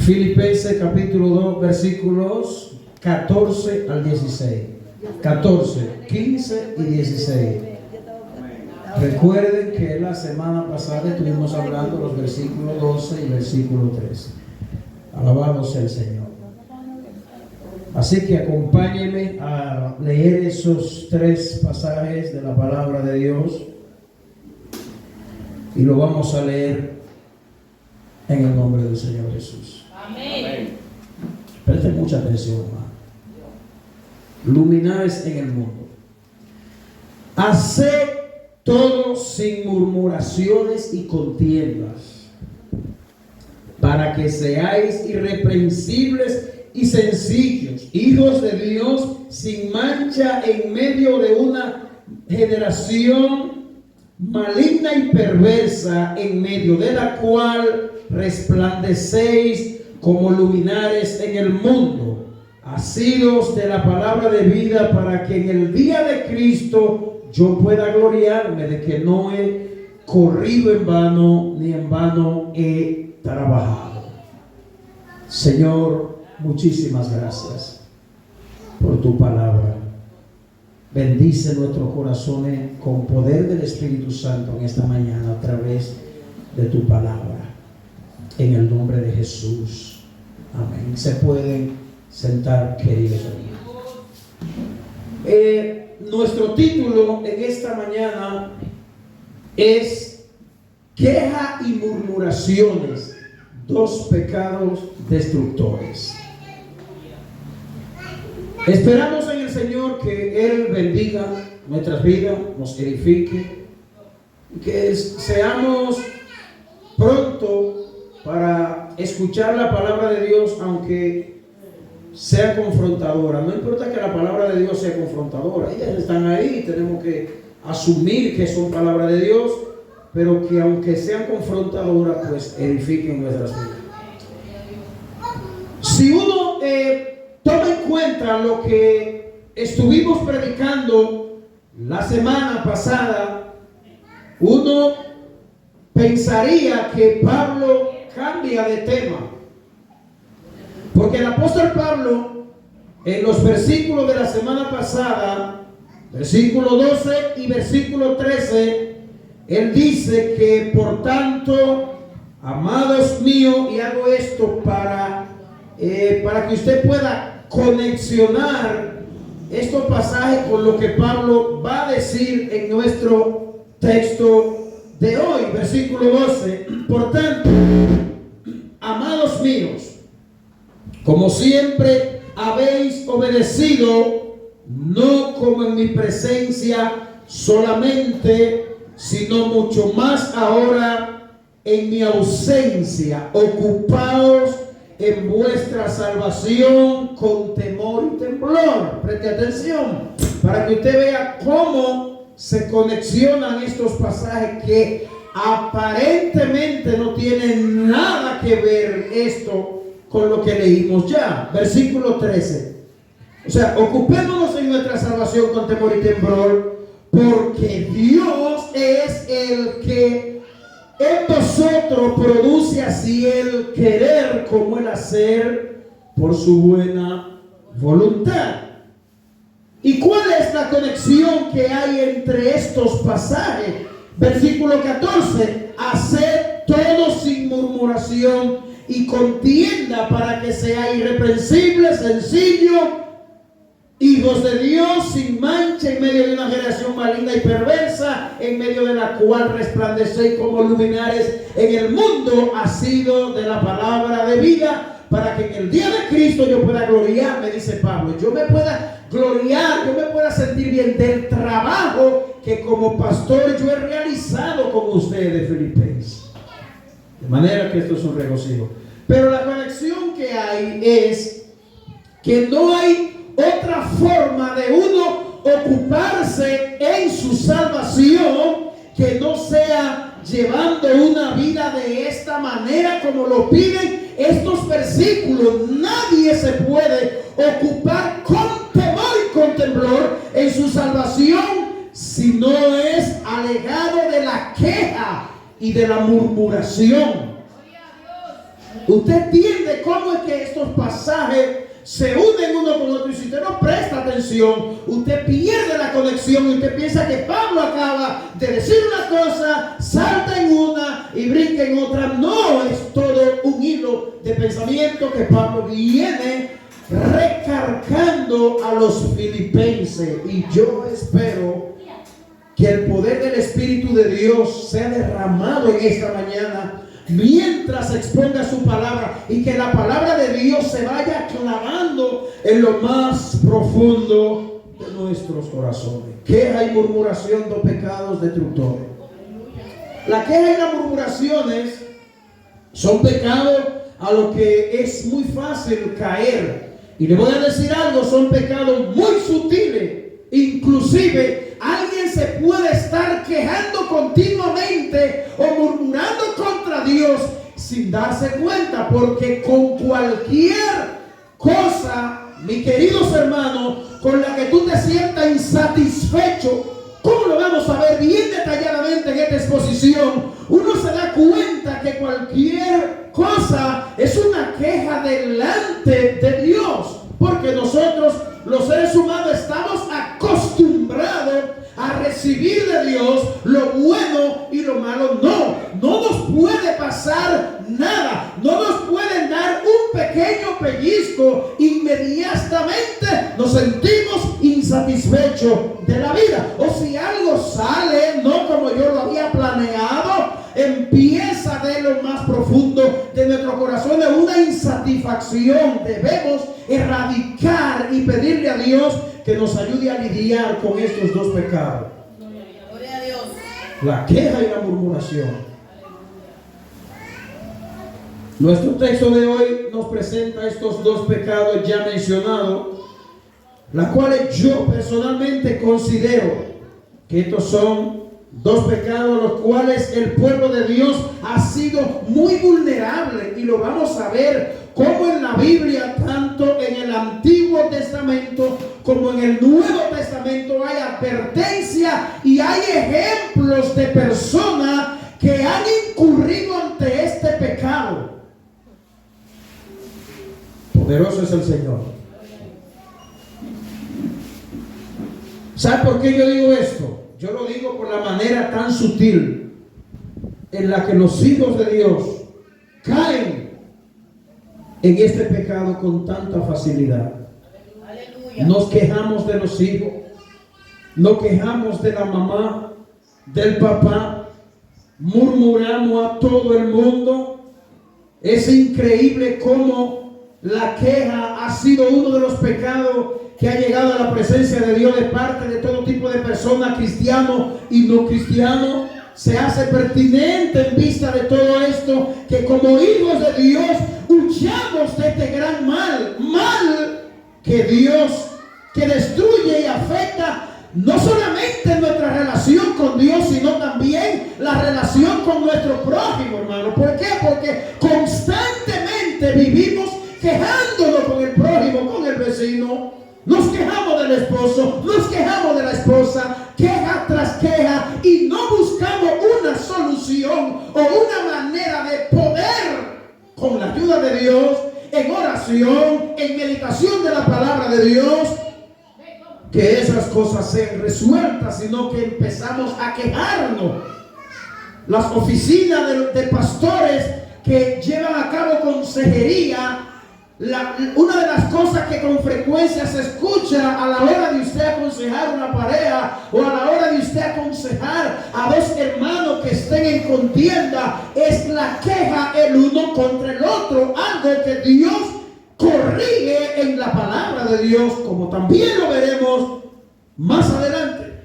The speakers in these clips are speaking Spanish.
Filipenses capítulo 2 versículos 14 al 16. 14, 15 y 16. Recuerden que la semana pasada estuvimos hablando los versículos 12 y versículo 13. Alabado sea el Señor. Así que acompáñenme a leer esos tres pasajes de la palabra de Dios y lo vamos a leer en el nombre del Señor Jesús. Amén. Presten mucha atención, hermano. Luminares en el mundo. Haced todo sin murmuraciones y contiendas, para que seáis irreprensibles y sencillos, hijos de Dios, sin mancha en medio de una generación maligna y perversa, en medio de la cual resplandecéis como luminares en el mundo, asidos de la palabra de vida, para que en el día de Cristo yo pueda gloriarme de que no he corrido en vano, ni en vano he trabajado. Señor, muchísimas gracias por tu palabra. Bendice nuestros corazones con poder del Espíritu Santo en esta mañana a través de tu palabra. En el nombre de Jesús. Amén. Se pueden sentar, queridos amigos. Nuestro título en esta mañana es Queja y murmuraciones, dos pecados destructores. Esperamos en el Señor que Él bendiga nuestras vidas, nos edifique, que seamos pronto para escuchar la palabra de Dios, aunque sea confrontadora. No importa que la palabra de Dios sea confrontadora, ellas están ahí, tenemos que asumir que son palabra de Dios, pero que aunque sean confrontadoras, pues edifiquen nuestras vidas. Si uno toma en cuenta lo que estuvimos predicando la semana pasada, uno pensaría que Pablo cambia de tema, porque el apóstol Pablo en los versículos de la semana pasada, versículo 12 y versículo 13, él dice que por tanto, amados míos, y hago esto para que usted pueda conexionar estos pasajes con lo que Pablo va a decir en nuestro texto de hoy, versículo 12. Por tanto, amados míos, como siempre habéis obedecido, no como en mi presencia solamente, sino mucho más ahora en mi ausencia, ocupaos en vuestra salvación con temor y temblor. Preste atención para que usted vea cómo se conexionan estos pasajes que aparentemente no tienen nada que ver esto con lo que leímos ya. Versículo 13. O sea, ocupémonos en nuestra salvación con temor y temblor, porque Dios es el que en vosotros produce así el querer como el hacer por su buena voluntad. ¿Y cuál es la conexión que hay entre estos pasajes? Versículo 14. Haced todo sin murmuración y contienda, para que sea irreprensible, sencillo, hijos de Dios, sin mancha en medio de una generación maligna y perversa, en medio de la cual resplandecéis como luminares en el mundo, asido de la palabra de vida, para que en el día de Cristo yo pueda gloriarme, dice Pablo. Yo me pueda gloriar, yo me pueda sentir bien del trabajo que como pastor yo he realizado con ustedes, Filipenses. De manera que esto es un regocijo. Pero la conexión que hay es que no hay otra forma de uno ocuparse en su salvación que no sea llevando una vida de esta manera como lo piden estos versículos. Nadie se puede ocupar con temor y con temblor en su salvación si no es alejado de la queja y de la murmuración. Usted entiende cómo es que estos pasajes se unen uno con otro, y si usted no presta atención, usted pierde la conexión y usted piensa que Pablo acaba de decir una cosa, salta en una y brinca en otra. No, es todo un hilo de pensamiento que Pablo viene recargando a los filipenses, y yo espero que el poder del Espíritu de Dios sea derramado en esta mañana mientras exponga su palabra, y que la palabra de Dios se vaya clavando en lo más profundo de nuestros corazones. Queja y murmuración, dos pecados destructores. La queja y las murmuraciones son pecados a los que es muy fácil caer, y le voy a decir algo, son pecados muy sutiles. Inclusive alguien se puede estar quejando continuamente o murmurando contra Dios sin darse cuenta, porque con cualquier cosa, mis queridos hermanos, con la que tú te sientas insatisfecho, como lo vamos a ver bien detalladamente en esta exposición, uno se da cuenta que cualquier cosa es una queja delante de Dios, porque nosotros los seres humanos estamos acostumbrados a recibir de Dios lo bueno y lo malo. No nos puede pasar nada, no nos pueden dar un pequeño pellizco, inmediatamente nos sentimos insatisfechos de la vida. O si algo sale no como yo lo había planeado, empieza de lo más profundo de nuestro corazón una insatisfacción. Debemos erradicar y pedirle a Dios que nos ayude a lidiar con estos dos pecados: Gloria a Dios. La queja y la murmuración. Nuestro texto de hoy nos presenta estos dos pecados ya mencionados, las cuales yo personalmente considero que estos son dos pecados los cuales el pueblo de Dios ha sido muy vulnerable, y lo vamos a ver como en la Biblia, tanto en el Antiguo Testamento como en el Nuevo Testamento, hay advertencia y hay ejemplos de personas que han incurrido ante este pecado. Poderoso es el Señor. ¿Sabe por qué yo digo esto? Yo lo digo por la manera tan sutil en la que los hijos de Dios caen en este pecado con tanta facilidad. Aleluya. Nos quejamos de los hijos, nos quejamos de la mamá, del papá, murmuramos a todo el mundo. Es increíble cómo la queja ha sido uno de los pecados que ha llegado a la presencia de Dios de parte de todo tipo de personas, cristianos y no cristianos. Se hace pertinente en vista de todo esto que como hijos de Dios huyamos de este gran mal que destruye y afecta no solamente nuestra relación con Dios, sino también la relación con nuestro prójimo, hermano. ¿Por qué? Porque constantemente vivimos quejándonos con el prójimo, con el vecino. Nos quejamos del esposo, nos quejamos de la esposa, queja tras queja, y no buscamos una solución o una manera de poder, con la ayuda de Dios, en oración, en meditación de la palabra de Dios, que esas cosas sean resueltas, sino que empezamos a quejarnos. Las oficinas de pastores que llevan a cabo consejería, una de las cosas que con frecuencia se escucha a la hora de usted aconsejar una pareja, o a la hora de usted aconsejar a dos hermanos que estén en contienda, es la queja el uno contra el otro, algo que Dios corrige en la palabra de Dios, como también lo veremos más adelante.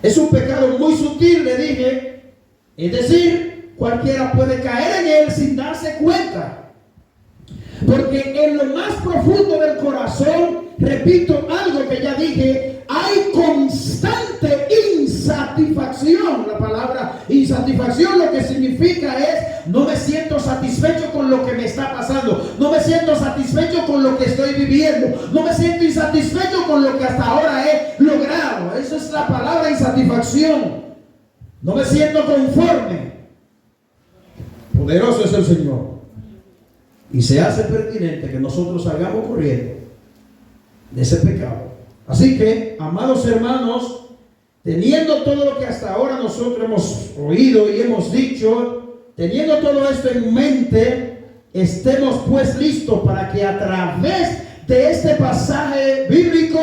Es un pecado muy sutil, le dije, es decir, cualquiera puede caer en él sin darse cuenta. Porque en lo más profundo del corazón, repito algo que ya dije, hay constante insatisfacción. La palabra insatisfacción lo que significa es: no me siento satisfecho con lo que me está pasando, no me siento satisfecho con lo que estoy viviendo, no me siento insatisfecho con lo que hasta ahora he logrado. Esa es la palabra insatisfacción. No me siento conforme. Poderoso es el Señor. Y se hace pertinente que nosotros salgamos corriendo de ese pecado. Así que, amados hermanos, teniendo todo lo que hasta ahora nosotros hemos oído y hemos dicho, teniendo todo esto en mente, estemos pues listos para que a través de este pasaje bíblico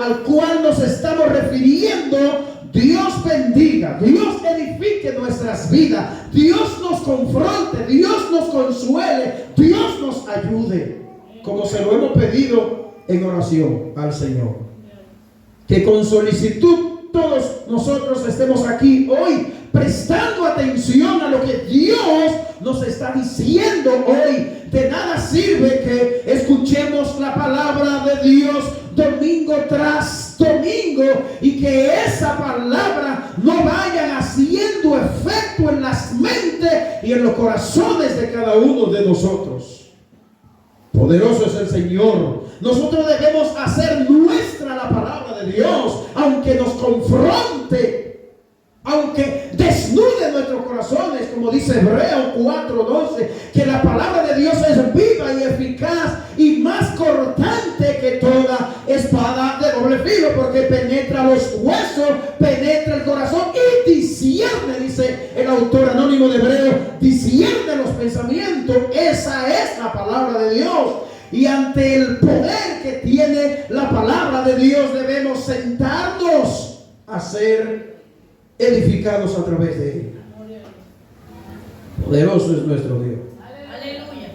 al cual nos estamos refiriendo, Dios bendiga, Dios edifique nuestras vidas, Dios nos confronte, Dios nos consuele, Dios nos ayude, como se lo hemos pedido en oración al Señor. Que con solicitud todos nosotros estemos aquí hoy prestando atención a lo que Dios nos está diciendo hoy. De nada sirve que escuchemos la palabra de Dios domingo tras domingo y que esa palabra no vaya haciendo efecto en las mentes y en los corazones de cada uno de nosotros. Poderoso es el Señor. Nosotros debemos hacer nuestra la palabra de Dios, aunque nos confronte, aunque desnude nuestros corazones, como dice Hebreos 4:12, que la palabra de Dios es viva y eficaz y más cortante que toda espada de doble filo, porque penetra los huesos, penetra el corazón y discierne, dice el autor anónimo de Hebreos, discierne los pensamientos. Esa es la palabra de Dios. Y ante el poder que tiene la palabra de Dios, debemos sentarnos a ser edificados a través de ella. Poderoso es nuestro Dios. Aleluya.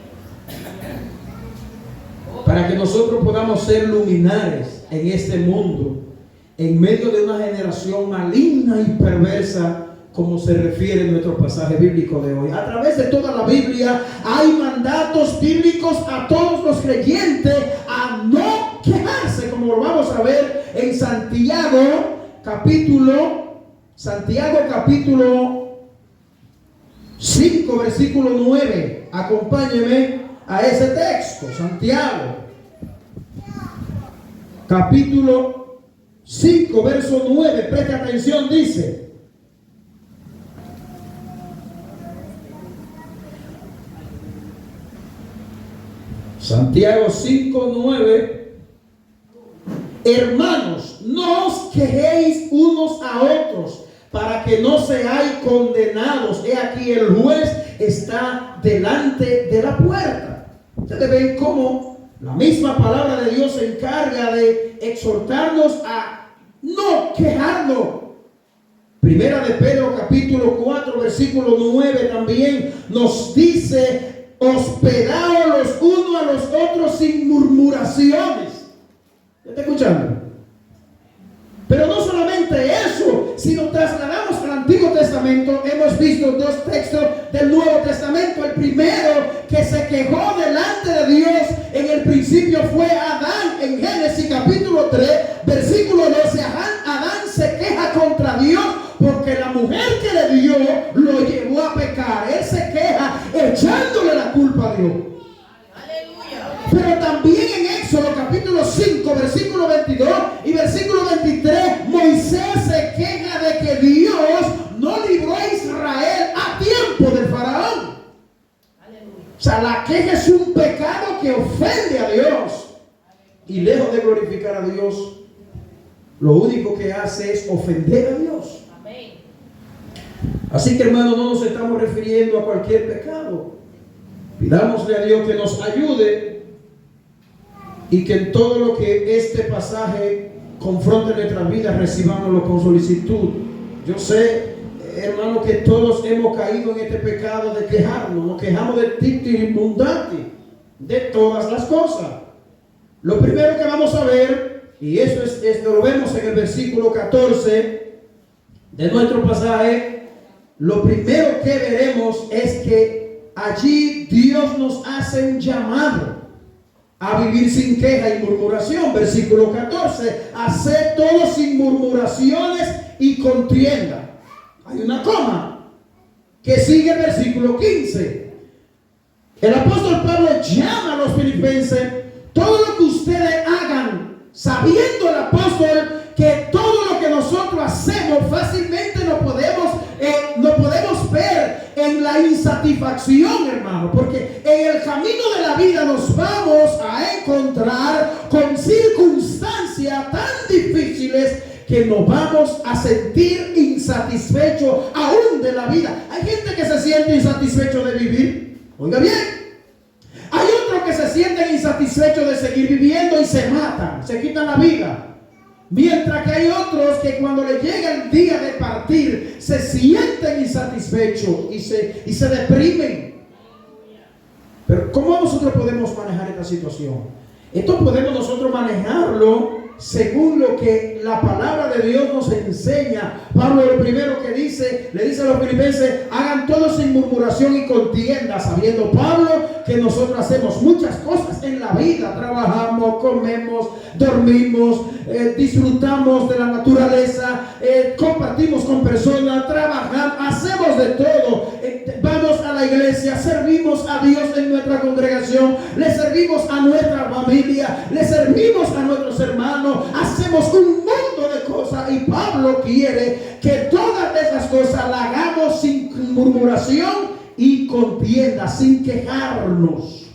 Para que nosotros podamos ser luminares en este mundo, en medio de una generación maligna y perversa, como se refiere en nuestro pasaje bíblico de hoy. A través de toda la Biblia hay mandatos bíblicos a todos los creyentes a no quejarse, como lo vamos a ver en Santiago capítulo 5, versículo 9. Acompáñeme a ese texto. Santiago capítulo 5, verso 9. Preste atención, dice: Santiago 5:9. Hermanos, no os quejéis unos a otros, para que no seáis condenados. He aquí el juez está delante de la puerta. Ustedes ven cómo la misma palabra de Dios se encarga de exhortarnos a no quejarnos. Primera de Pedro capítulo 4 versículo 9 también nos dice: hospedaos los unos a los otros sin murmuraciones. ¿Está escuchando? Pero no solamente eso, si nos trasladamos al Antiguo Testamento, hemos visto dos textos del Nuevo Testamento. El primero que se quejó delante de Dios en el principio fue Adán, en Génesis capítulo 3, versículo 12. Adán se queja contra Dios porque la mujer que le dio lo llevó a pecar. Él se queja echándole la culpa a Dios. Pero también en Éxodo capítulo 5 versículo 22 y versículo 23, Moisés se queja de que Dios no libró a Israel a tiempo del faraón. O sea, la queja es un pecado que ofende a Dios, y lejos de glorificar a Dios, lo único que hace es ofender a Dios. Así que, hermanos, no nos estamos refiriendo a cualquier pecado. Pidámosle a Dios que nos ayude y que en todo lo que este pasaje confronte nuestras vidas, recibámoslo con solicitud. Yo sé, hermano, que todos hemos caído en este pecado de quejarnos. Nos quejamos de titirimbundati, de todas las cosas. Lo primero que vamos a ver, y eso lo vemos en el versículo 14 de nuestro pasaje, lo primero que veremos es que allí Dios nos hace un llamado a vivir sin queja y murmuración. Versículo 14: haced todo sin murmuraciones y contienda. Hay una coma que sigue el versículo 15. El apóstol Pablo llama a los filipenses: todo lo que ustedes hagan, sabiendo el apóstol que todo lo que nosotros hacemos fácilmente lo podemos ver en la insatisfacción, hermano, porque en el camino de la vida nos vamos a encontrar con circunstancias tan difíciles que nos vamos a sentir insatisfechos aún de la vida. Hay gente que se siente insatisfecho de vivir. Oiga bien. Hay otros que se sienten insatisfechos de seguir viviendo y se matan, se quitan la vida. Mientras que hay otros que cuando les llega el día de partir se sienten insatisfechos y se deprimen. Pero ¿cómo nosotros podemos manejar esta situación? Esto podemos nosotros manejarlo según lo que la palabra de Dios nos enseña. Pablo lo primero que dice, le dice a los filipenses: hagan todo sin murmuración y contienda, sabiendo Pablo que nosotros hacemos muchas cosas en la vida. Trabajamos, comemos, dormimos, disfrutamos de la naturaleza, compartimos con personas, trabajamos, hacemos de todo. Vamos a la iglesia, servimos a Dios en nuestra congregación, le servimos a nuestra familia, le servimos a nuestros hermanos, hacemos un mundo de cosas, y Pablo quiere que todas esas cosas las hagamos sin murmuración y contienda, sin quejarnos.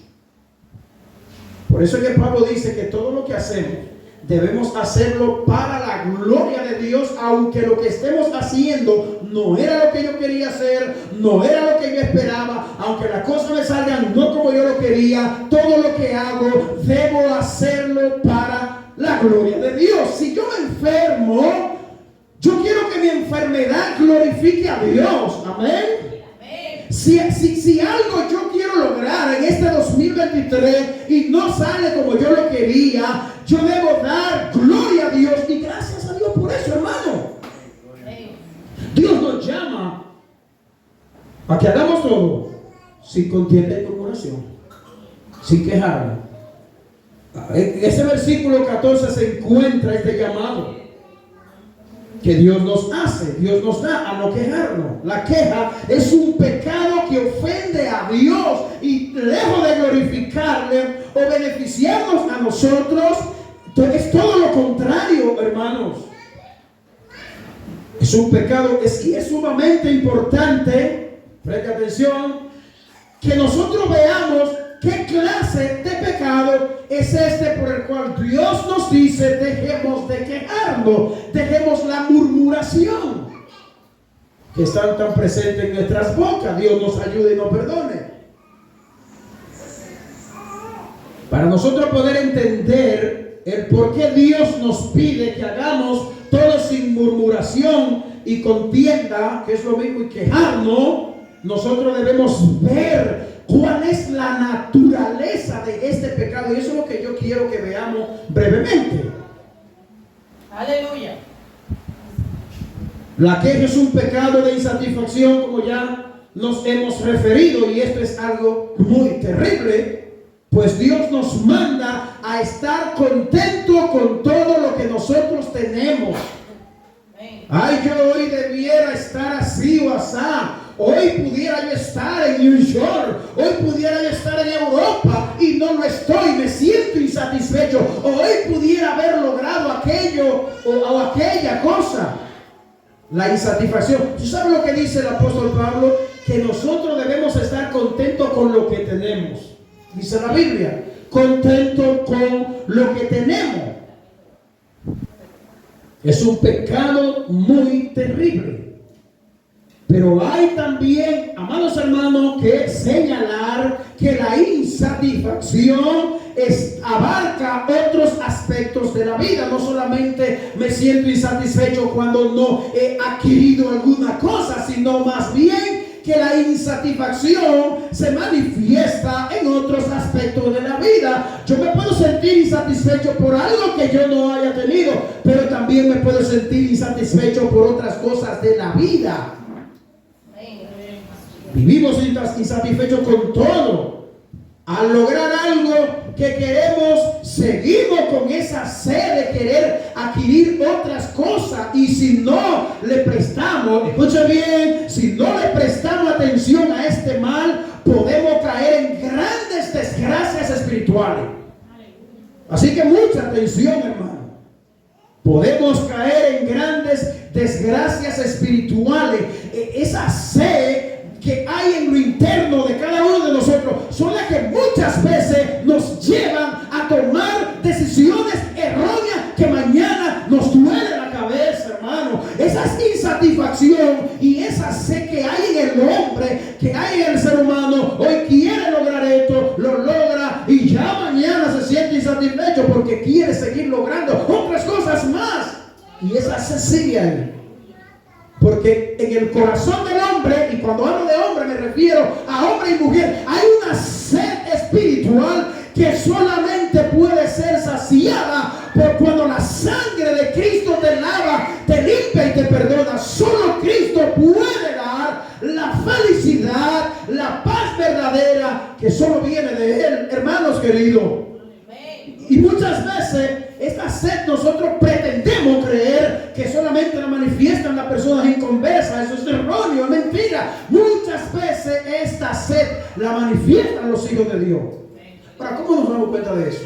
Por eso es que Pablo dice que todo lo que hacemos debemos hacerlo para la gloria de Dios, aunque lo que estemos haciendo no era lo que yo quería hacer, no era lo que yo esperaba, aunque las cosas me salgan no como yo lo quería. Todo lo que hago debo hacerlo para la gloria de Dios. Si yo me enfermo, yo quiero que mi enfermedad glorifique a Dios. Amén. Si algo yo quiero lograr en este 2023 y no sale como yo lo quería, yo debo dar gloria a Dios y gracias a Dios por eso, hermano. Dios nos llama a que hagamos todo sin contienda y murmuración, sin quejarnos. En ese versículo 14 se encuentra este llamado que Dios nos hace, Dios nos da a no quejarnos. La queja es un pecado que ofende a Dios y lejos de glorificarle o beneficiarnos a nosotros, es todo lo contrario, hermanos. Es un pecado, y es sumamente importante, presta atención, que nosotros veamos qué clase de pecado es este por el cual Dios nos dice: dejemos de quejarnos, dejemos la murmuración que están tan presentes en nuestras bocas. Dios nos ayude y nos perdone. Para nosotros poder entender el por qué Dios nos pide que hagamos todo sin murmuración y contienda, que es lo mismo, y quejarnos, nosotros debemos ver cuál es la naturaleza de este pecado. Y eso es lo que yo quiero que veamos brevemente. Aleluya. La queja es un pecado de insatisfacción, como ya nos hemos referido, y esto es algo muy terrible, pues Dios nos manda a estar contento con todo lo que nosotros tenemos. Ay, yo hoy debiera estar así o asá. Hoy pudiera yo estar en New York, hoy pudiera yo estar en Europa y no lo estoy, me siento insatisfecho. Hoy pudiera haber logrado aquello o aquella cosa. La insatisfacción. ¿Tú sabes lo que dice el apóstol Pablo? Que nosotros debemos estar contentos con lo que tenemos. Dice la Biblia, contento con lo que tenemos. Es un pecado muy terrible. Pero hay también, amados hermanos, que señalar que la insatisfacción abarca otros aspectos de la vida. No solamente me siento insatisfecho cuando no he adquirido alguna cosa, sino más bien que la insatisfacción se manifiesta en otros aspectos de la vida. Yo me puedo sentir insatisfecho por algo que yo no haya tenido, pero también me puedo sentir insatisfecho por otras cosas de la vida. Vivimos insatisfechos con todo. Al lograr algo que queremos, seguimos con esa sed de querer adquirir otras cosas. Y si no le prestamos, escuche bien, si no le prestamos atención a este mal, podemos caer en grandes desgracias espirituales. Así que mucha atención, hermano. Podemos caer en grandes desgracias espirituales. Esa sed que hay en son las que muchas veces nos llevan a tomar decisiones erróneas que mañana nos duele la cabeza, hermano. Esa insatisfacción y esa sed que hay en el hombre, que hay en el ser humano, hoy quiere lograr esto, lo logra y ya mañana se siente insatisfecho porque quiere seguir logrando otras cosas más. Y esa sed sigue ahí. Porque en el corazón del hombre, y cuando hablo de hombre me refiero a hombre y mujer, hay una sed espiritual que solamente puede ser saciada por cuando la sangre de Cristo te lava, te limpia y te perdona. Solo Cristo puede dar la felicidad, la paz verdadera que solo viene de Él, hermanos queridos. Y muchas veces esta sed nosotros pretendemos creer que solamente la manifiestan las personas inconversas. Eso es erróneo, es mentira. Muchas veces esta sed la manifiestan los hijos de Dios. Ahora, ¿cómo nos damos cuenta de eso?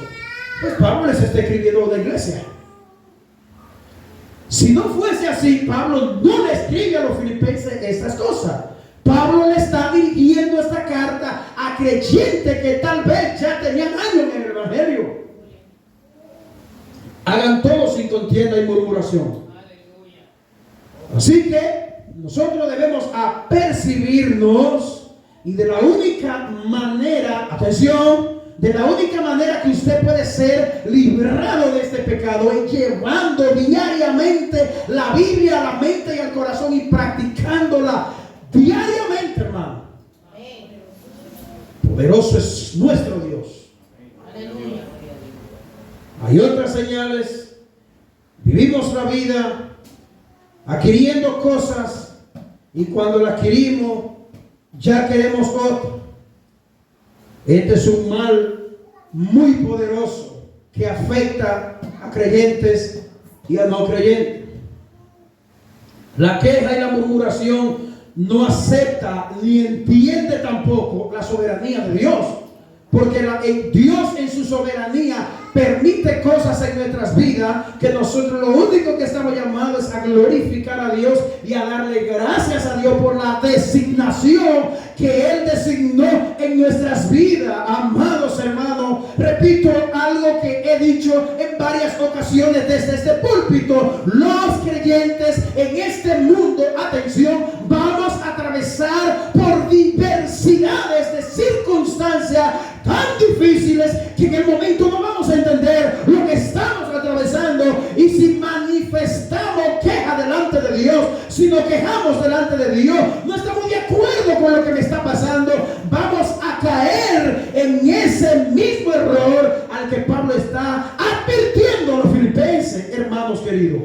Pues Pablo les está escribiendo a una iglesia. Si no fuese así, Pablo no le escribe a los filipenses estas cosas. Pablo le está dirigiendo esta carta a creyentes que tal vez ya tenían años en el evangelio. Hagan todo sin contienda y murmuración. Así que nosotros debemos apercibirnos y de la única manera, atención, de la única manera que usted puede ser librado de este pecado es llevando diariamente la Biblia a la mente y al corazón y practicándola diariamente, hermano. Poderoso es nuestro Dios. Aleluya. Hay otras señales. Vivimos la vida adquiriendo cosas y cuando la adquirimos ya queremos otro. Este es un mal muy poderoso que afecta a creyentes y a no creyentes. La queja y la murmuración no acepta ni entiende tampoco la soberanía de Dios. Porque Dios en su soberanía permite cosas en nuestras vidas que nosotros lo único que estamos llamados es a glorificar a Dios y a darle gracias a Dios por la designación que Él designó en nuestras vidas. Amados hermanos, repito algo que he dicho en varias ocasiones desde este púlpito. Los creyentes en este mundo, atención, vamos a atravesar por diversidades de circunstancias tan difíciles que en el momento no vamos a entender lo que estamos atravesando. Y si manifestamos queja delante de Dios, si nos quejamos delante de Dios, no estamos de acuerdo con lo que me está pasando, vamos a caer en ese mismo error al que Pablo está advirtiendo a los filipenses. Hermanos queridos,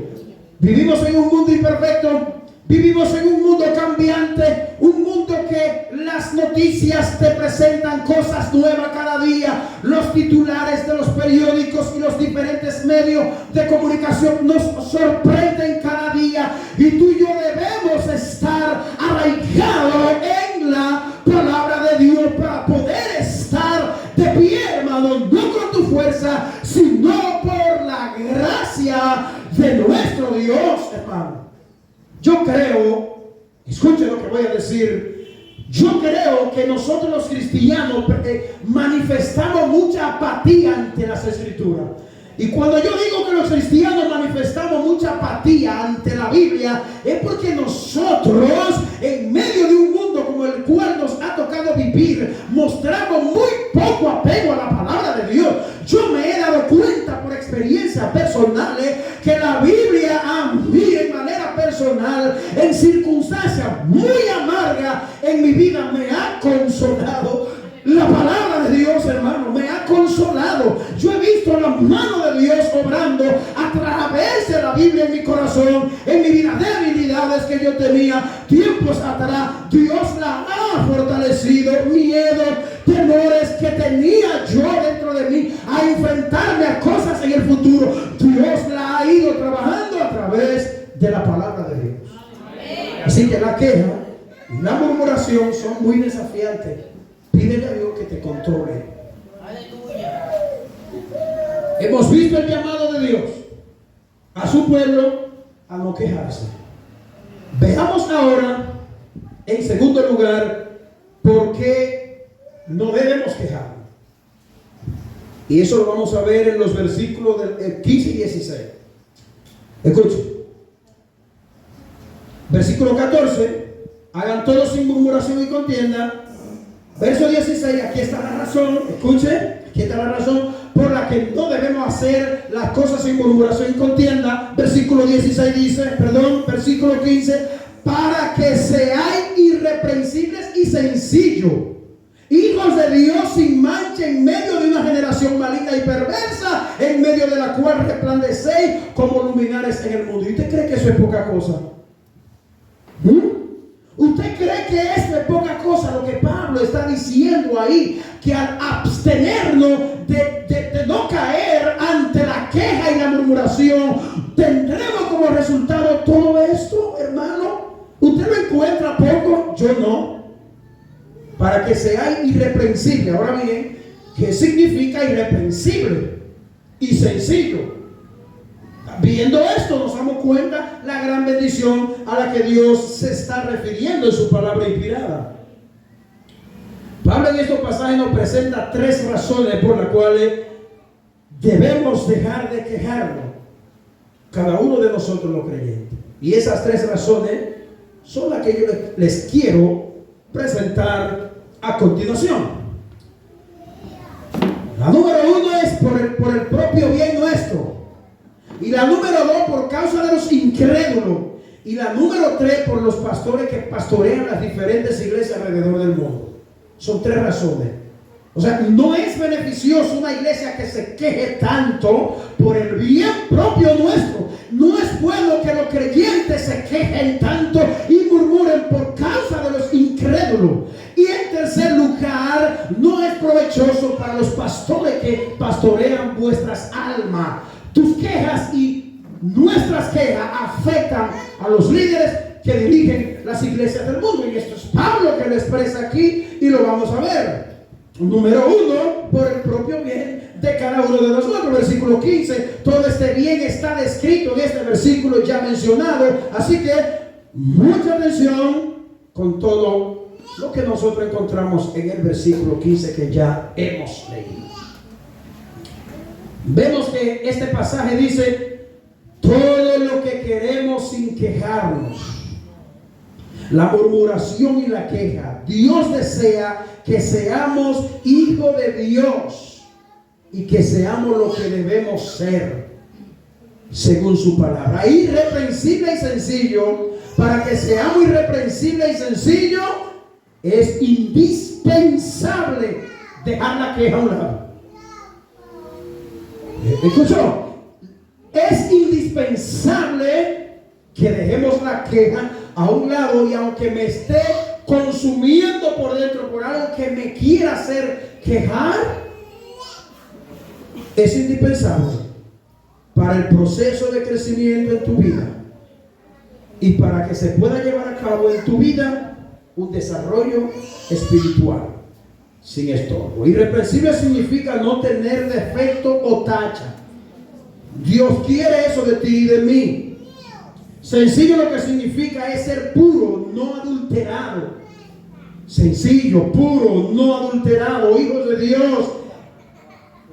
vivimos en un mundo imperfecto. Vivimos en un mundo cambiante, un mundo que las noticias te presentan cosas nuevas cada día. Los titulares de los periódicos y los diferentes medios de comunicación nos sorprenden cada día. Y tú y yo debemos estar arraigados en la palabra de Dios para poder estar de pie, hermano, no con tu fuerza, sino por la gracia de nuestro Dios, hermano. Yo creo, escuchen lo que voy a decir, yo creo que nosotros los cristianos manifestamos mucha apatía ante las Escrituras. Y cuando yo digo que los cristianos manifestamos mucha apatía ante la Biblia, es porque nosotros, en medio de un mundo como el cual nos ha tocado vivir, mostramos muy poco apego a la palabra de Dios. Yo me he dado cuenta por experiencias personales que la Biblia a mí en manera personal, en circunstancias muy amargas en mi vida, me ha consolado. La palabra de Dios, hermano, me ha consolado. Yo he visto la mano de Dios obrando a través de la Biblia en mi corazón, en mi vida, debilidades que yo tenía tiempos atrás. Dios la ha fortalecido. Miedo, temores que tenía yo dentro de mí a enfrentarme a cosas en el futuro, Dios la ha ido trabajando a través de la palabra de Dios. Así que la queja y la murmuración son muy desafiantes. Pídele a Dios que te controle. Aleluya. Hemos visto el llamado de Dios a su pueblo a no quejarse. Veamos ahora, en segundo lugar, por qué no debemos quejarnos. Y eso lo vamos a ver en los versículos del 15 y 16. Escuchen. Versículo 14. Hagan todo sin murmuración y contienda. Verso 16. Aquí está la razón. Escuchen. Aquí está la razón por la que no debemos hacer las cosas sin murmuración y contienda. Versículo 16 dice, versículo 15, para que seáis irreprensibles y sencillos, hijos de Dios sin mancha en medio de una generación maligna y perversa, en medio de la cual resplandecéis como luminares en el mundo. ¿Y usted cree que eso es poca cosa? ¿Usted cree que esto es poca cosa lo que Pablo está diciendo ahí? Que al abstenernos de no caer ante la queja y la murmuración, tendremos como resultado todo esto, hermano. ¿Usted lo encuentra poco? Yo no. Para que seáis irreprensibles. Ahora bien, ¿qué significa irreprensible y sencillo? Viendo esto nos damos cuenta la gran bendición a la que Dios se está refiriendo en su palabra inspirada. Pablo en estos pasajes nos presenta 3 razones por las cuales debemos dejar de quejarnos, cada uno de nosotros los creyentes. Y esas 3 razones son las que yo les quiero presentar a continuación. La número 1 es por el propio bien nuestro. Y la número 2 por causa de los incrédulos. Y la número 3 por los pastores que pastorean las diferentes iglesias alrededor del mundo. Son 3 razones. O sea, no es beneficioso una iglesia que se queje tanto por el bien propio nuestro. No es bueno que los creyentes se quejen tanto y murmuren por causa de los incrédulos. Y en tercer lugar, no es provechoso para los pastores que pastorean vuestras almas. Tus quejas y nuestras quejas afectan a los líderes que dirigen las iglesias del mundo. Y esto es Pablo que lo expresa aquí y lo vamos a ver. Número 1, por el propio bien de cada uno de nosotros. Versículo 15, todo este bien está descrito en este versículo ya mencionado. Así que mucha atención con todo lo que nosotros encontramos en el versículo 15 que ya hemos leído. Vemos que este pasaje dice todo lo que queremos sin quejarnos. La murmuración y la queja. Dios desea que seamos hijos de Dios y que seamos lo que debemos ser según su palabra. Irreprensible y sencillo. Para que seamos irreprensibles y sencillos es indispensable dejar la queja a un lado. ¿Escuchó? Es indispensable que dejemos la queja a un lado, y aunque me esté consumiendo por dentro por algo que me quiera hacer quejar, es indispensable para el proceso de crecimiento en tu vida y para que se pueda llevar a cabo en tu vida un desarrollo espiritual sin estorbo. Irreprensible significa no tener defecto o tacha. Dios quiere eso de ti y de mí. Sencillo lo que significa es ser puro, no adulterado. Sencillo, puro, no adulterado, hijos de Dios.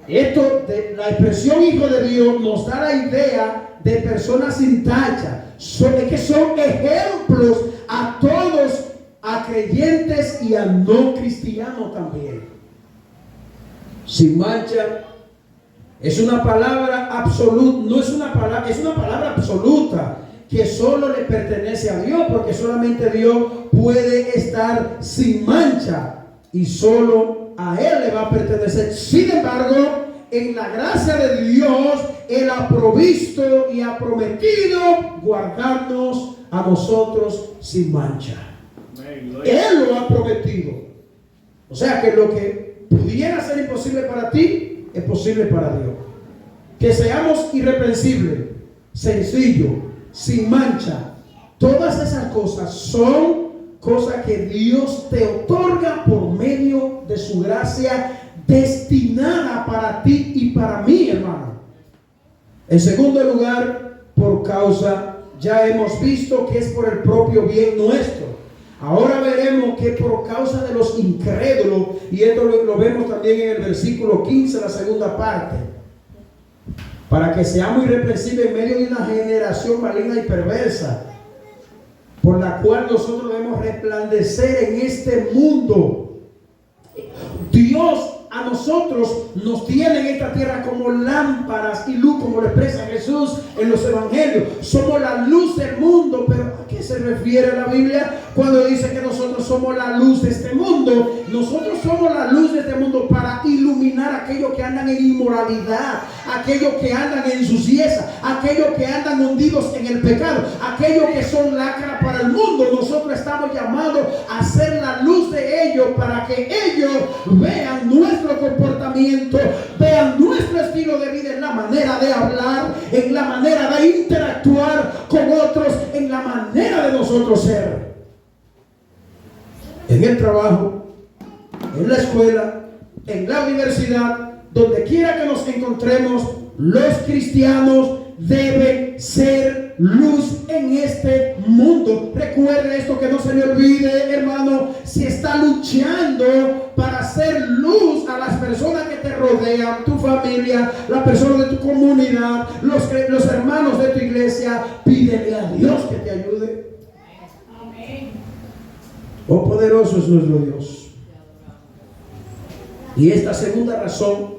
Esto, la expresión hijo de Dios nos da la idea de personas sin tacha. Que son ejemplos a todos, a creyentes y a no cristianos también. Sin mancha. Es una palabra absoluta, no es una palabra, es una palabra absoluta que solo le pertenece a Dios, porque solamente Dios puede estar sin mancha y solo a Él le va a pertenecer. Sin embargo, en la gracia de Dios, Él ha provisto y ha prometido guardarnos a nosotros sin mancha. Él lo ha prometido. O sea que lo que pudiera ser imposible para ti es posible para Dios. Que seamos irreprensibles, sencillos, sin mancha. Todas esas cosas son cosas que Dios te otorga por medio de su gracia destinada para ti y para mí, hermano. En segundo lugar, por causa, ya hemos visto que es por el propio bien nuestro. Ahora veremos que por causa de los incrédulos, y esto lo vemos también en el versículo 15, la segunda parte, para que seamos irreprensibles en medio de una generación maligna y perversa, por la cual nosotros debemos resplandecer en este mundo. Dios a nosotros nos tiene en esta tierra como lámparas y luz, como lo expresa Jesús en los evangelios. Somos la luz del mundo. Pero ¿a qué se refiere la Biblia cuando dice que nosotros somos la luz de este mundo? Nosotros somos la luz de este mundo para iluminar a aquellos que andan en inmoralidad, aquellos que andan en suciedad, aquellos que andan hundidos en el pecado, aquellos que son lacra para el mundo. Nosotros estamos llamados a ser la luz de ellos para que ellos vean nuestro comportamiento, vean nuestro estilo de vida, en la manera de hablar, en la manera de interactuar con otros, en la manera de nosotros ser. En el trabajo, en la escuela, en la universidad, donde quiera que nos encontremos, los cristianos deben ser luz en este mundo. Recuerde esto, que no se le olvide, hermano. Si está luchando para hacer luz a las personas que te rodean, tu familia, las personas de tu comunidad, los hermanos de tu iglesia, pídele a Dios que te ayude. Oh, poderoso es nuestro Dios. Y esta segunda razón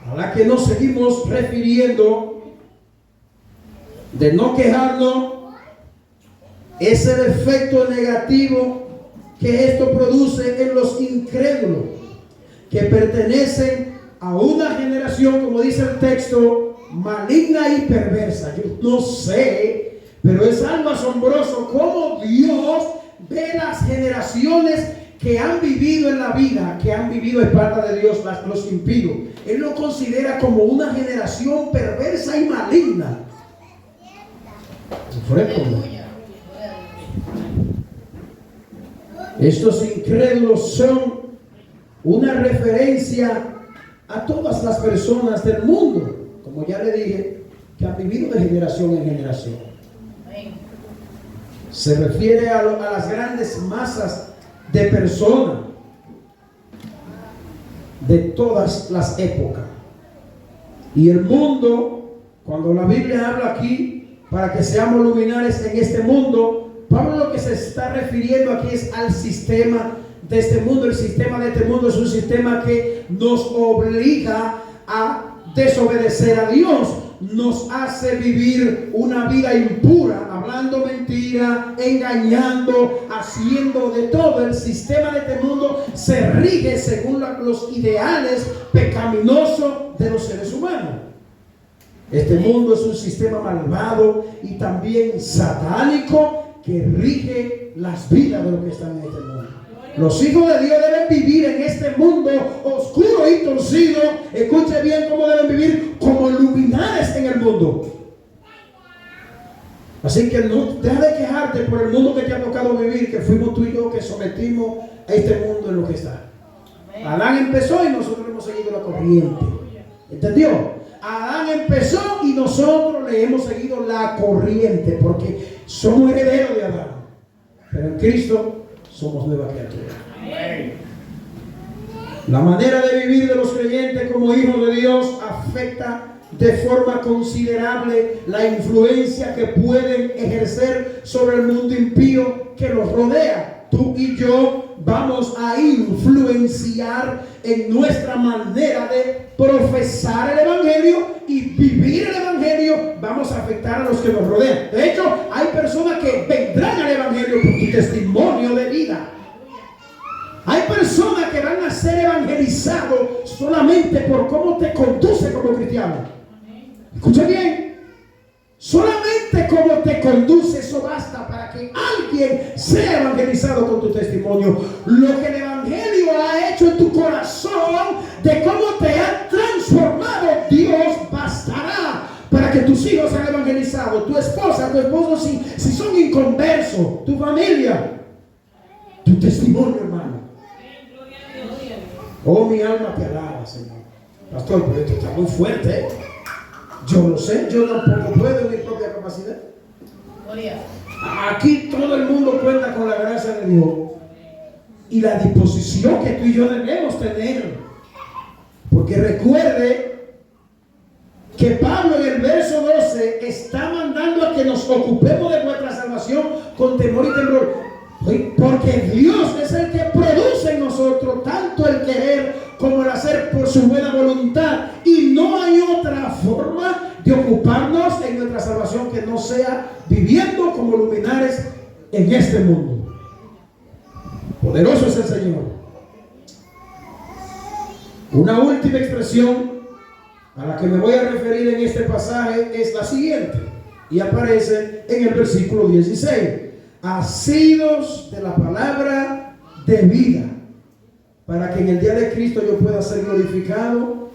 a la que nos seguimos refiriendo, de no quejarnos, es el efecto negativo que esto produce en los incrédulos, que pertenecen a una generación, como dice el texto, maligna y perversa. Yo no sé, pero es algo asombroso cómo Dios ve las generaciones que han vivido en la vida, que han vivido en espalda de Dios, los impíos. Él lo considera como una generación perversa y maligna. Estos incrédulos son una referencia a todas las personas del mundo, como ya le dije, que han vivido de generación en generación. Se refiere a las grandes masas de personas de todas las épocas. Y el mundo, cuando la Biblia habla aquí, para que seamos luminares en este mundo, Pablo lo que se está refiriendo aquí es al sistema de este mundo. El sistema de este mundo es un sistema que nos obliga a desobedecer a Dios, nos hace vivir una vida impura, hablando mentira, engañando, haciendo de todo. El sistema de este mundo se rige según los ideales pecaminosos de los seres humanos. Este mundo es un sistema malvado y también satánico que rige las vidas de los que están en este mundo. Los hijos de Dios deben vivir en este mundo oscuro y torcido. Escuche bien cómo deben vivir, como luminares en el mundo. Así que no deja de quejarte por el mundo que te ha tocado vivir, que fuimos tú y yo que sometimos a este mundo en lo que está. Adán empezó y nosotros hemos seguido la corriente. ¿Entendió? Adán empezó y nosotros le hemos seguido la corriente, porque somos herederos de Adán. Pero en Cristo somos nueva criatura. La manera de vivir de los creyentes como hijos de Dios afecta de forma considerable la influencia que pueden ejercer sobre el mundo impío que los rodea. Tú y yo vamos a influenciar en nuestra manera de profesar el evangelio y vivir el evangelio. Vamos a afectar a los que nos rodean. De hecho, hay personas que vendrán al evangelio por tu testimonio de vida. Hay personas que van a ser evangelizados solamente por cómo te conduce como cristiano. Escucha bien. Solamente como te conduce, eso basta para que alguien sea evangelizado con tu testimonio. Lo que el evangelio ha hecho en tu corazón, de cómo te ha transformado, Dios bastará para que tus hijos sean evangelizados, tu esposa, tu esposo, si son inconversos, tu familia, tu testimonio, hermano. Oh, mi alma te alaba, Señor. Pastor, pero esto está muy fuerte, ¿eh? Yo lo sé, yo tampoco puedo en mi propia capacidad. Aquí todo el mundo cuenta con la gracia de Dios y la disposición que tú y yo debemos tener. Porque recuerde que Pablo en el verso 12 está mandando a que nos ocupemos de nuestra salvación con temor y temblor. Porque Dios es el que produce en nosotros tanto el querer como el hacer por su buena voluntad. Y no hay otra forma de ocuparnos en nuestra salvación que no sea viviendo como luminares en este mundo. Poderoso es el Señor. Una última expresión a la que me voy a referir en este pasaje es la siguiente, y aparece en el versículo 16: asidos de la palabra de vida, para que en el día de Cristo yo pueda ser glorificado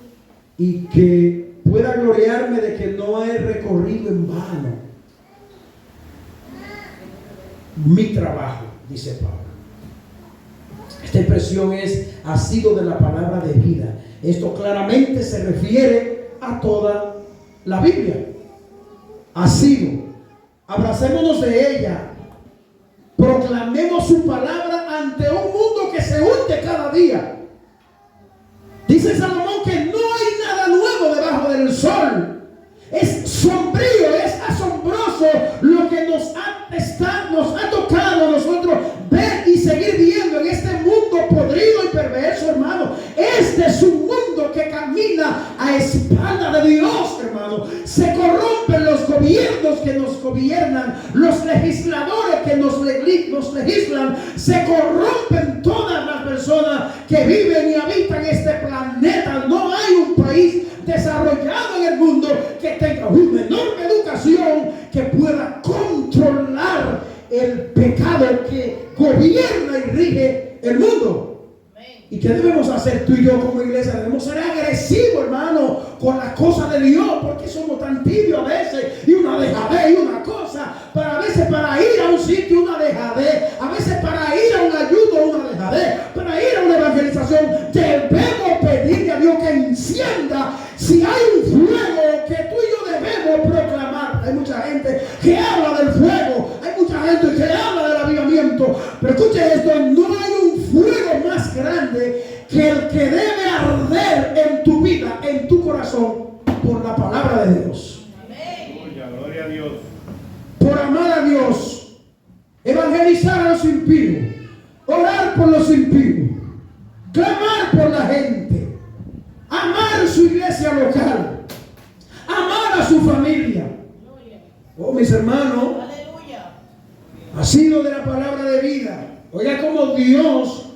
y que pueda gloriarme de que no he recorrido en vano mi trabajo, dice Pablo. Esta expresión es asido de la palabra de vida. Esto claramente se refiere a toda la Biblia. Asido. Abracémonos de ella. Proclamemos su palabra ante un mundo que se hunde cada día. Dice Salomón que no hay nada nuevo debajo del sol. Es sombrío, es asombroso lo que nos ha tocado a nosotros ver y seguir viendo en este mundo podrido y perverso, hermano. Este es un mundo que camina a espalda de Dios, hermano. Se corrompen los gobiernos que nos gobiernan, los legisladores que nos legislan. Se corrompen todas las personas que viven y habitan este planeta. No hay un país desarrollado en el mundo que tenga una enorme educación que pueda controlar el pecado que gobierna y rige el mundo. ¿Y qué debemos hacer tú y yo como iglesia? Debemos ser agresivos, hermano, con las cosas de Dios, porque somos tan tibios a veces, y una dejadez y una cosa, a veces para ir a un sitio una dejadez, a veces para ir a un ayuno una dejadez, para ir a una evangelización. Debemos pedirle a Dios que encienda. Si hay un fuego que tú y yo debemos proclamar. Hay mucha gente que habla del fuego, hay mucha gente que habla del avivamiento, pero escuche esto: no hay un fuego más grande que el que debe arder en tu vida, en tu corazón, por la palabra de Dios. Amén. Gloria a Dios. Por amar a Dios, evangelizar a los impíos, orar por los impíos, clamar por la gente, amar su iglesia local, amar a su familia. Oh, mis hermanos, Aleluya. ha sido de la palabra de vida. Oiga cómo Dios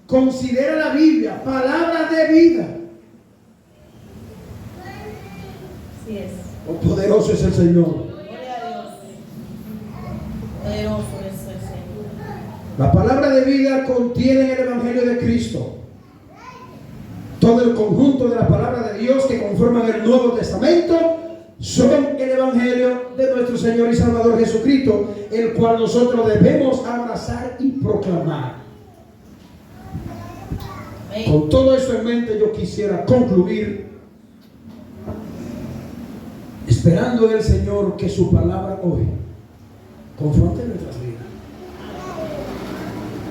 considera la Biblia palabra de vida. Así es. Oh, poderoso es el Señor. Gloria a Dios. Poderoso es el Señor. La palabra de vida contiene el Evangelio de Cristo. Todo el conjunto de la palabra de Dios que conforman el Nuevo Testamento son el Evangelio de nuestro Señor y Salvador Jesucristo, el cual nosotros debemos abrazar y proclamar. Amén. Con todo esto en mente, yo quisiera concluir esperando en el Señor que su palabra hoy confronte nuestras vidas.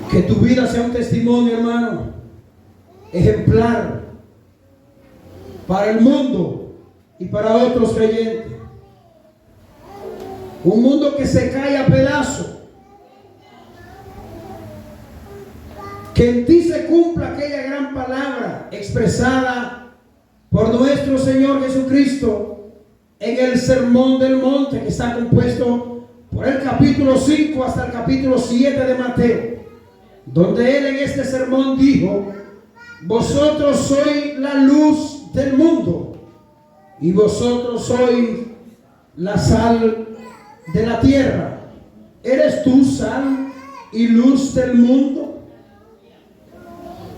Que tu vida sea un testimonio, hermano, ejemplar para el mundo y para otros creyentes. Un mundo que se cae a pedazos. Que en ti se cumpla aquella gran palabra expresada por nuestro Señor Jesucristo en el Sermón del Monte, que está compuesto por el capítulo 5 hasta el capítulo 7 de Mateo, donde Él en este sermón dijo: vosotros sois la luz del mundo y vosotros sois la sal de la tierra. ¿Eres tú sal y luz del mundo?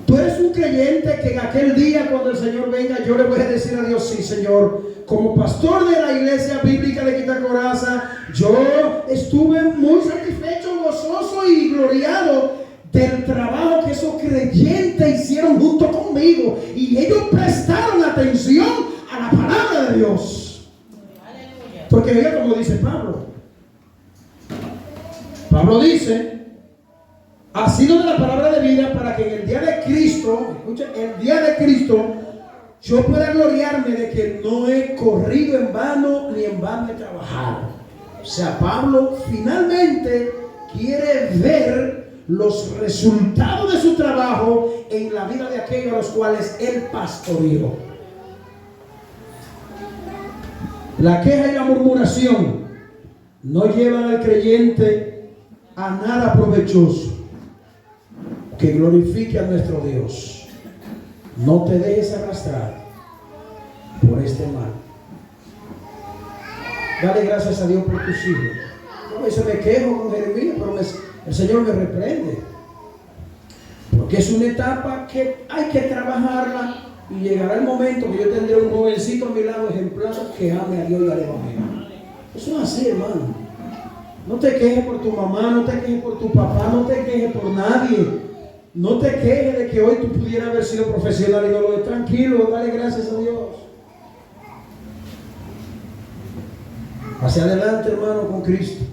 Tú eres un creyente que en aquel día, cuando el Señor venga, yo le voy a decir a Dios: sí, Señor, como pastor de la iglesia bíblica de Quitacoraza, yo estuve muy satisfecho, gozoso y gloriado del trabajo que esos creyentes hicieron junto conmigo, y ellos prestaron atención a la palabra de Dios. Aleluya. Porque mira como dice Pablo: Pablo dice, ha sido de la palabra de vida para que en el día de Cristo, escuchen, el día de Cristo, yo pueda gloriarme de que no he corrido en vano ni en vano he trabajado. O sea, Pablo finalmente quiere ver los resultados de su trabajo en la vida de aquellos a los cuales él pastoreó. La queja y la murmuración no llevan al creyente a nada provechoso que glorifique a nuestro Dios. No te dejes arrastrar por este mal. Dale gracias a Dios por tus hijos. Como dice, me quejo con Jeremías, pero el Señor me reprende. Porque es una etapa que hay que trabajarla y llegará el momento que yo tendré un jovencito a mi lado ejemplar que ame a Dios y al Evangelio. Eso es así, hermano. No te quejes por tu mamá, no te quejes por tu papá, no te quejes por nadie. No te quejes de que hoy tú pudieras haber sido profesional y no lo es. Tranquilo, dale gracias a Dios. Hacia adelante, hermano, con Cristo.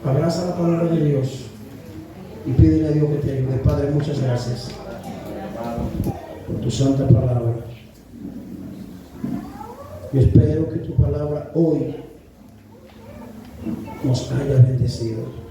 Abraza la palabra de Dios y pídele a Dios que te ayude. Padre, muchas gracias por tu santa palabra. Yo espero que tu palabra hoy nos haya bendecido.